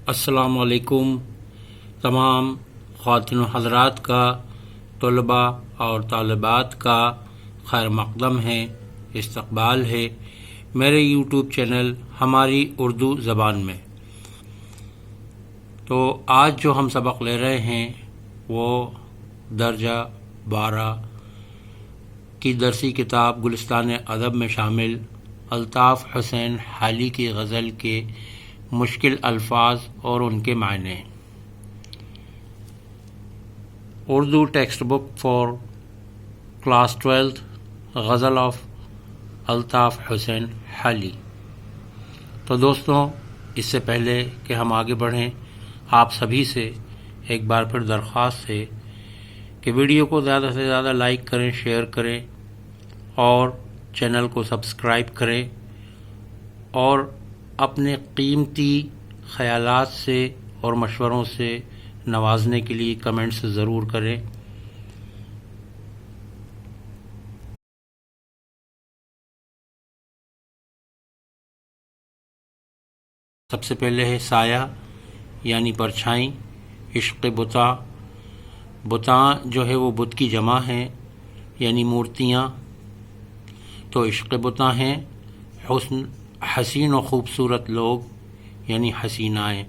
السلام علیکم تمام خواتین و حضرات کا، طلباء اور طالبات کا خیر مقدم ہے، استقبال ہے میرے یوٹیوب چینل ہماری اردو زبان میں۔ تو آج جو ہم سبق لے رہے ہیں وہ درجہ 12 کی درسی کتاب گلستان ادب میں شامل الطاف حسین حالی کی غزل کے مشکل الفاظ اور ان کے معنی، Urdu textbook for class 12 غزل آف الطاف حسین حالی۔ تو دوستوں، اس سے پہلے کہ ہم آگے بڑھیں، آپ سبھی سے ایک بار پھر درخواست ہے کہ ویڈیو کو زیادہ سے زیادہ لائک کریں، شیئر کریں اور چینل کو سبسکرائب کریں، اور اپنے قیمتی خیالات سے اور مشوروں سے نوازنے کے لیے کمنٹس ضرور کریں۔ سب سے پہلے ہے سایہ یعنی پرچھائی، عشق بتاں۔ بتاں جو ہے وہ بت کی جمع ہے یعنی مورتیاں، تو عشق بتاں ہیں حسین و خوبصورت لوگ یعنی حسینائیں۔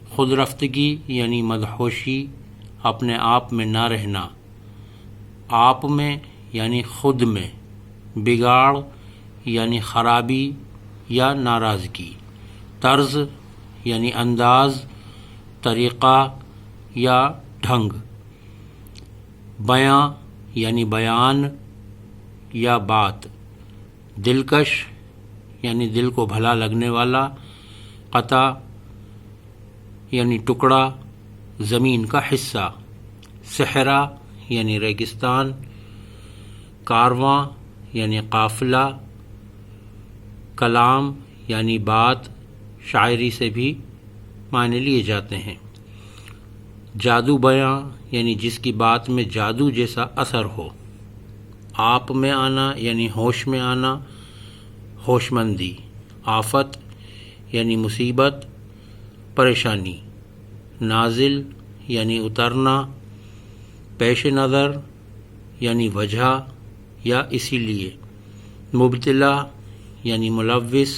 خود رفتگی یعنی مدہوشی، اپنے آپ میں نہ رہنا، آپ میں یعنی خود میں، بگاڑ یعنی خرابی یا ناراضگی، طرز یعنی انداز، طریقہ یا ڈھنگ، بیاں یعنی بیان یا بات، دلکش یعنی دل کو بھلا لگنے والا، قطع یعنی ٹکڑا، زمین کا حصہ، صحرا یعنی ریگستان، کارواں یعنی قافلہ، کلام یعنی بات، شاعری سے بھی معنی لیے جاتے ہیں۔ جادو بیاں یعنی جس کی بات میں جادو جیسا اثر ہو، آپ میں آنا یعنی ہوش میں آنا، ہوش مندی، آفت یعنی مصیبت، پریشانی، نازل یعنی اترنا، پیش نظر یعنی وجہ یا اسی لیے، مبتلا یعنی ملوث،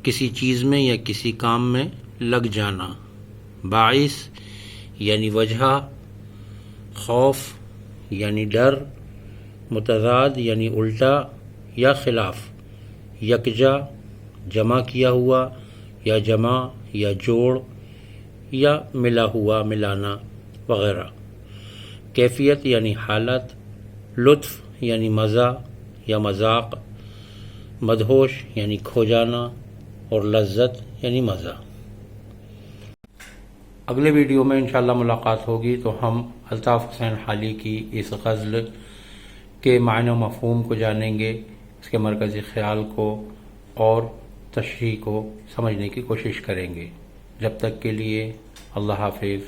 کسی چیز میں یا کسی کام میں لگ جانا، باعث یعنی وجہ، خوف یعنی ڈر، متضاد یعنی الٹا یا خلاف، یکجا جمع کیا ہوا یا جمع یا جوڑ یا ملا ہوا، ملانا وغیرہ، کیفیت یعنی حالت، لطف یعنی مزہ یا مذاق، مدہوش یعنی کھو جانا اور لذت یعنی مزہ۔ اگلے ویڈیو میں انشاءاللہ ملاقات ہوگی تو ہم الطاف حسین حالی کی اس غزل کے معنی و مفہوم کو جانیں گے، اس کے مرکزی خیال کو اور تشریح کو سمجھنے کی کوشش کریں گے۔ جب تک کے لیے اللہ حافظ۔